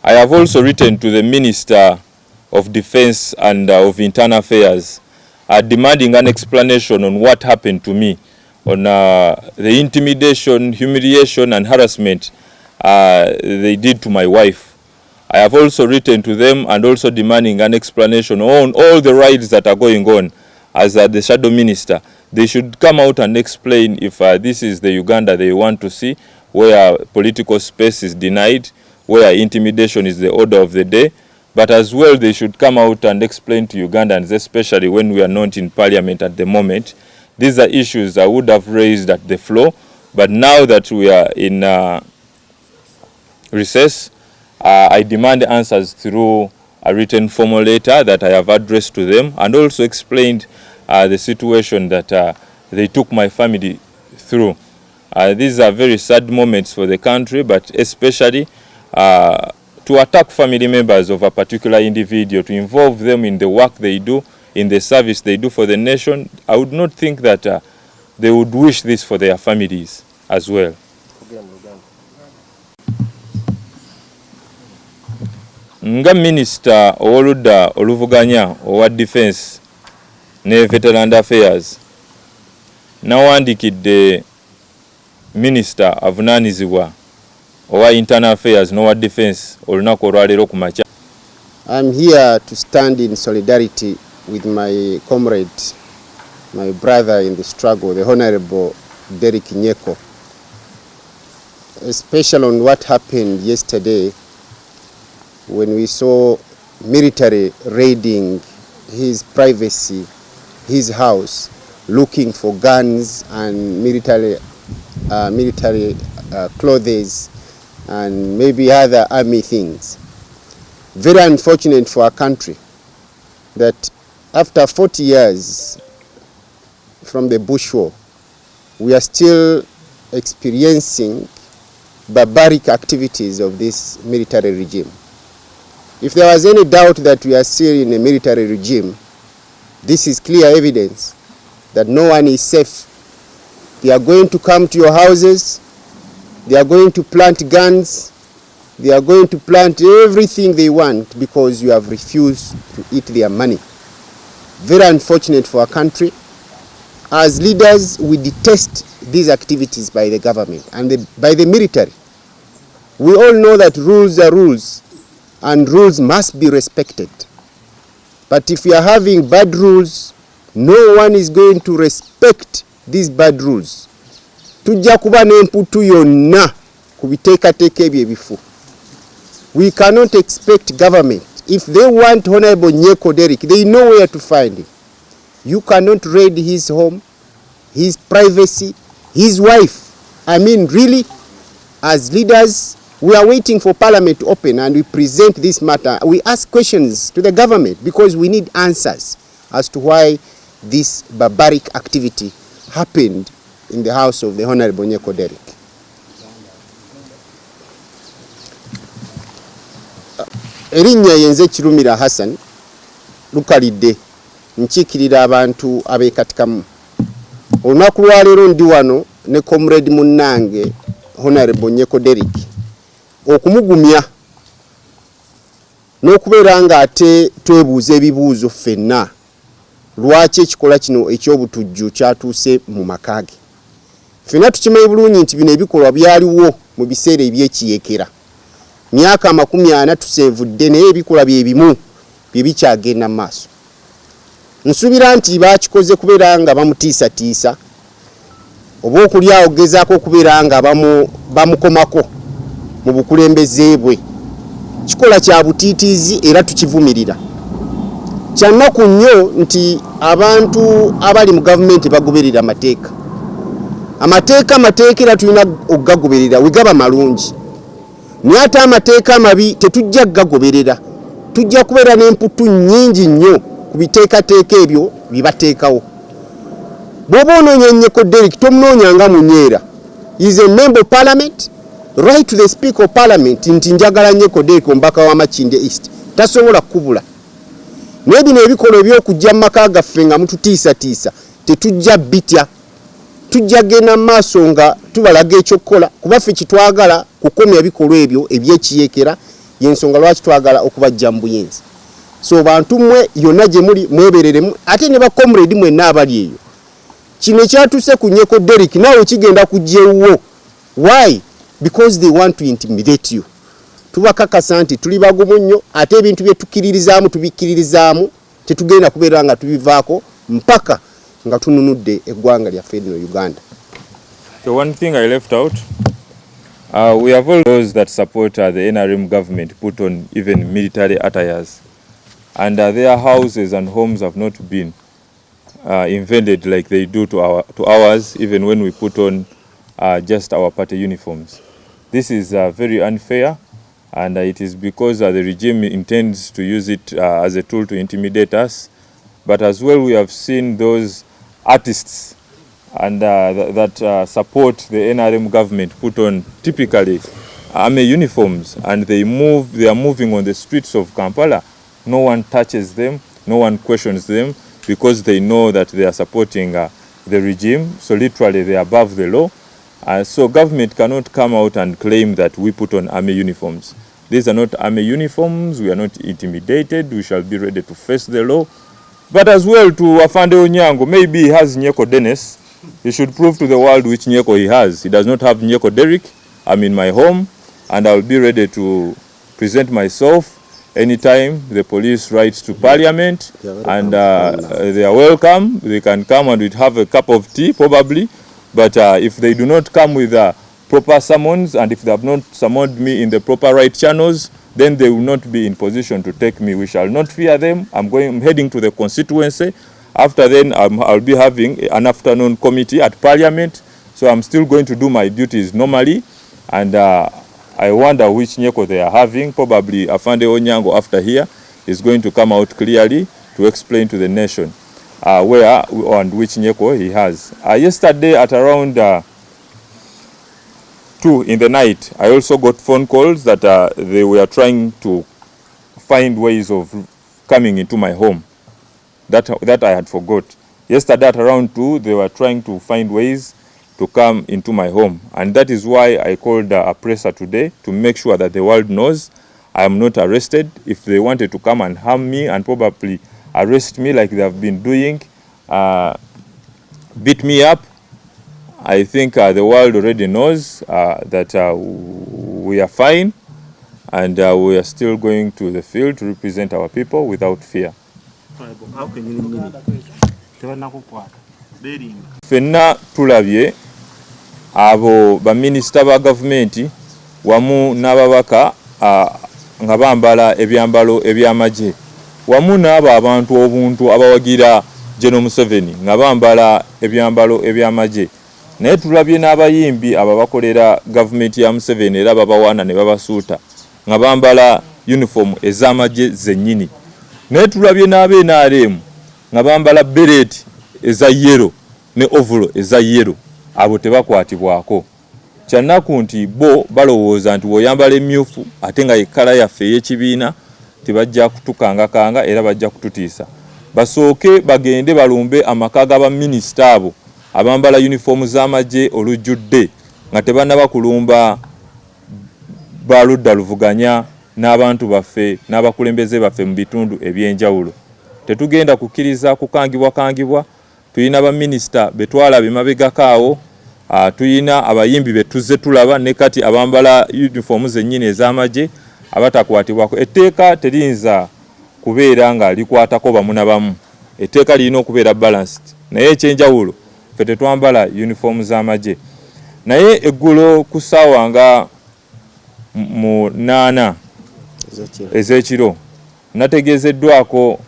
I have also written to the Minister of Defense and of Internal Affairs demanding an explanation on what happened to me, on the intimidation, humiliation and harassment they did to my wife. I have also written to them and also demanding an explanation on all the raids that are going on. As the shadow minister, they should come out and explain if this is the Uganda they want to see, where political space is denied, where intimidation is the order of the day. But as well, they should come out and explain to Ugandans, especially when we are not in parliament at the moment. These are issues I would have raised at the floor, but now that we are in recess, I demand answers through a written formal letter that I have addressed to them, and also explained the situation that they took my family through. These are very sad moments for the country, but especially to attack family members of a particular individual, to involve them in the work they do, in the service they do for the nation. I would not think that they would wish this for their families as well. Nga Minister ow'oludda oluvuganya owa Defense ne Veteran Affairs nawandikidde Minister avunaanizibwa owa Internal Affairs n'owa Defense olunaku olwaleero ku makya. I'm here to stand in solidarity with my comrade, my brother in the struggle, the Honorable Derrick Nyeko, especially on what happened yesterday when we saw military raiding his privacy, his house, looking for guns and military clothes and maybe other army things. Very unfortunate for our country that after 40 years from the Bush War, we are still experiencing barbaric activities of this military regime. If there was any doubt that we are still in a military regime, this is clear evidence that no one is safe. They are going to come to your houses, they are going to plant guns, they are going to plant everything they want because you have refused to eat their money. Very unfortunate for our country. As leaders, we detest these activities by the government and by the military. We all know that rules are rules, and rules must be respected. But if we are having bad rules, no one is going to respect these bad rules. Tujja kuba n'emputu yonna kubiteekateeka ebyo ebifu. We cannot expect government. If they want Honorable Nyeko Derrick, they know where to find him. You cannot raid his home, his privacy, his wife. I mean, really, as leaders, we are waiting for Parliament to open and we present this matter. We ask questions to the government because we need answers as to why this barbaric activity happened in the house of the Honorable Nyeko Derrick. Erinnya yenze Kirumira Hassan lukalidde nkiikirira abantu abeekatikamu. Olunaku lwaleero ndi wano ne comrade munnange Honorable Nyeko Derrick okumugumya n'okubeera nga ate twebuuza ebibuuzo ffenna lwaki ekikola kino eky'obutujju kyatuuse mu maka ge. Ffenna tukimanyi bulungi nti bino ebikolwa byaliwo mu biseera eby'ekiyekera. Myaka 40 tusevudde naye ebikolwa bye bimu bye bikyagenda mu maaso. Nsuubira nti baakikoze kubeera nga bamutiisatiisa oba okulyawo okugezaako okubeera nga bamukomako mu bukulembeze bwe. Kikola kya butiitiizi era tukivumirira. Kyannaku nnyo nti abantu abali mu gavumenti bagoberera amateeka. Amateeka era tulina okugagoberera wegaba malungi. Naye ate amateeka amabi tetujja kugagoberera. Tujja kubeera n'emputu nnyingi nnyo ku biteekateeka ebyo bye bateekawo. Bw'oba onoonya Nyeko Derrick tomunoonya nga munyeera. He is a member of parliament. Right to the speaker of parliament nti njagala Nyeko Derrick omubaka wa Makinde East. Tasobola kubula. Naye bino ebikola eby'okujja mu maka gaffe nga mututiisatiisa tetujja bitya. Tujja genda maaso nga tubalaga ekyokukola kuba ffe kitwagala kukomya ebikolwa ebyo eby'ekiyekera yensonga lwaki twagala okubajja mu buyinza. So bantu mwe yonna gye muli mwebereremu ate ne ba comrade mwenna abali eyo. Kino kyatuse ku Nyeko Derrick nawe kigenda kujjewo. Why? Because they want to intimidate you. Tubakakasa nti tuli bagumu nnyo ate ebintu bye tukiririzaamu tubikiririzaamu tetugenda kubeera nga tubivaako mpaka nga tununudde eggwanga lyaffe lino Uganda. So one thing I left out, we have all those that support the NRM government put on even military attires, and their houses and homes have not been invaded like they do to ours, even when we put on just our party uniforms. This is very unfair, and it is because the regime intends to use it as a tool to intimidate us. But as well, we have seen those artists and that support the NRM government put on typically army uniforms, and they are moving on the streets of Kampala. No one touches them, no one questions them, because they know that they are supporting the regime. So literally they are above the law. So government cannot come out and claim that we put on army uniforms. These are not army uniforms. We are not intimidated. We shall be ready to face the law. But as well, to Afande Onyango, maybe he has Nyeko Dennis. He should prove to the world which Nyeko he has. He does not have Nyeko Derrick. I'm in my home, and I'll be ready to present myself anytime the police writes to Parliament, and they are welcome. They can come and we'd have a cup of tea probably. But if they do not come with proper summons, and if they have not summoned me in the proper right channels, then they will not be in position to take me. We shall not fear them. I'm heading to the constituency. After then, I'll be having an afternoon committee at Parliament. So I'm still going to do my duties normally. And I wonder which Nyeko they are having. Probably Afande Onyango after here is going to come out clearly to explain to the nation where and which Nyeko he has. Yesterday at around 2 in the night, I also got phone calls that they were trying to find ways of coming into my home. That I had forgot. Yesterday at around 2, they were trying to find ways to come into my home. And that is why I called a presser today to make sure that the world knows I am not arrested. If they wanted to come and harm me and probably arrest me like they have been doing, beat me up, I think the world already knows that we are fine, and we are still going to the field to represent our people without fear. Fenna tulabye abo ba minister ba government wamu n'ababaka nga bambala ebyambalo ebyamaje, wamu n'abo abantu obuntu abawagira General Museveni nga bambala ebyambalo ebyamaje. Naye tulabye n'abayimbi ababakolera government ya Museveni era babawana ne babasuuta nga bambala uniform ez'amaje zennyini. Naye tulabye n'abe-NRM nga bambala beret eza yellow ne overall eza yellow. Abo tebakwatibwako. Kyannaku nti bo balowooza nti bw'oyambala emmyufu ate nga yekkala yaffe ey'ekibiina tebajja kutukangakanga era bajja kututiisa. Basooke bagende balumbe amaka g'abaminisita abo abambala uniform z'amagye olujjudde nga tebannaba kulumba baludda luvuganya n'abantu baffe n'abakulembeze baffe mu bitundu eby'enjawulo. Tetugenda kukkiriza kukangibwa. Tuyina baminisita betwala bemabegakaawo, tuyina abayimbi betuze tulaba ne kati abambala uniform zennyini ez'amagye abatakwatibwako. Etteeka teriyinza kubeera nga likwatako bamu na bamu. Etteeka lirina okubeera balanced. Naye ekyenjawulo ffe tetwambala uniform z'amagye. Naye eggulo ku ssaawa nga mu 8 ez'ekiro nategeezeddwako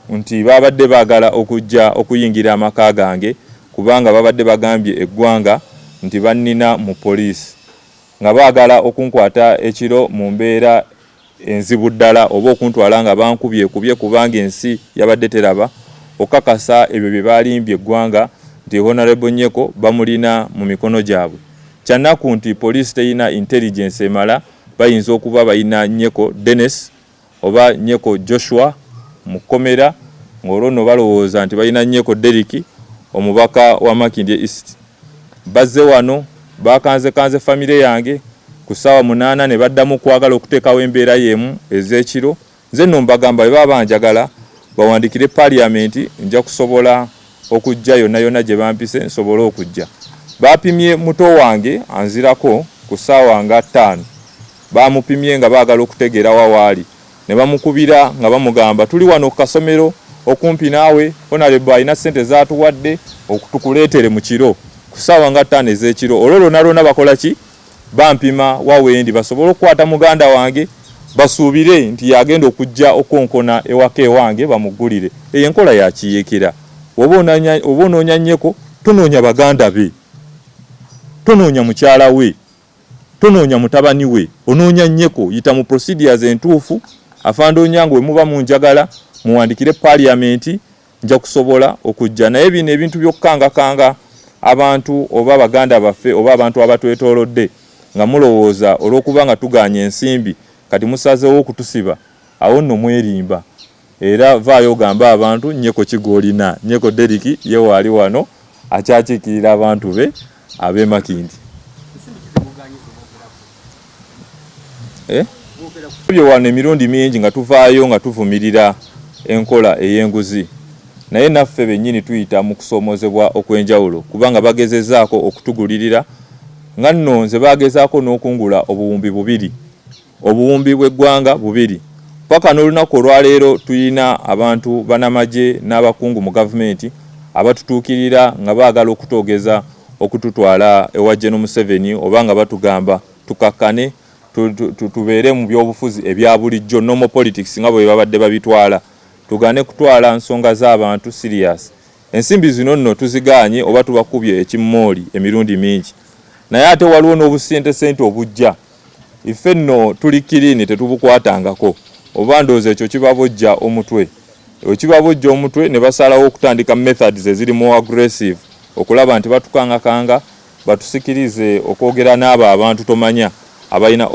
nti babadde baagala okujja okuyingira amaka gange kubanga babadde bagambye eggwanga nti bannina mu poliisi nga baagala okunkwata ekiro mu mbeera enzibu ddala oba okuntwala nga bankubye kubanga ensi yabadde teraba okakasa ebyo bye baalimbye eggwanga nti Honorable Nyeko bamulina mu mikono gyabwe. Kyannaku nti poliisi teyina intelligence emala, bayinza okuba bayina Nyeko Dennis oba Nyeko Joshua Mukomera, ng'olwo no balowooza nti bayina Nyeko Derrick omubaka wa Makindye East. Bazze wano bakanze family yange ku ssaawa 8 ne baddamu kwagala okuteekawo embeera y'emu ez'ekiro. Nze nno mbagamba bwe baba banjagala bawandikire Parliament, nja kusobola okujja yonna gye bampise nsobole okujja. Bapimye muto wange anzirako ku ssaawa nga 5. Bamupimye nga baagala okutegeera wawaali. Ne bamukubira nga bamugamba tuli wano ku kasomero okumpi naawe, honorable alina ssente zaatuwadde okutukuleetere mu kiro ku ssaawa nga 5 ez'ekiro. Olwo lonna bakola ki? Bampima wawendi basobole okukwata muganda wange basuubire nti yagenda okujja okonkona ewaka ewange bamugulire. Eyo enkola yakiyeekera. Oba onoonya nnyeko tonoonya baganda be, tonoonya mukyala we, tonoonya mutabani we, onoonya nnyeko. Yita mu procedures entuufu. Afande Onyango we muba munjagala muwandikire Parliament, nja kusobola okujja. Naye bino ebintu by'okkangakanga abantu oba baganda baffe oba abantu abatwetoolodde nga mulowooza olw'okuba nga tuganya ensimbi kati musazeewo okutusiba, awo nno mwerimba. Era vaayo gamba abantu nnyeko kigoolina. Nnyeko Deriki ye waali wano akyakiikirira abantu be ab'e Makindi. Byo wano emirundi mingi nga tuvaayo nga tuvumirira enkola ey'enguzi. Naye naffe bennyini tuyita mu kusoomozebwa okw'enjawulo kubanga bagezezaako okutugulirira nga nno nze bagezaako n'okungula obuwumbi 2, obuwumbi bw'eggwanga 2. Paka n'olunaku olwaleero tuyina abantu banamagye n'abakungu mu gavumenti abatutuukirira nga baagala okutoogeza okututwala ewa General Museveni oba nga batugamba tukakkane tubeere mu byobufuzi ebya bulijjo normal politics nga bwe babadde babitwala. Tugane kutwala nsonga z'abantu serious. Ensimbi zino nno tuziganye oba tubakubye ekimmooli emirundi mingi. Naye ate waliwo n'obusente obujja. Iffe nno tuli kirini tetubukwatangako. Oba ndowooza ekyo kibabojja omutwe. Ekibabojja omutwe ne basalawo okutandika methods eziri more aggressive okulaba nti batukangakanga batusikirize okwogera n'abo abantu tomanya abalina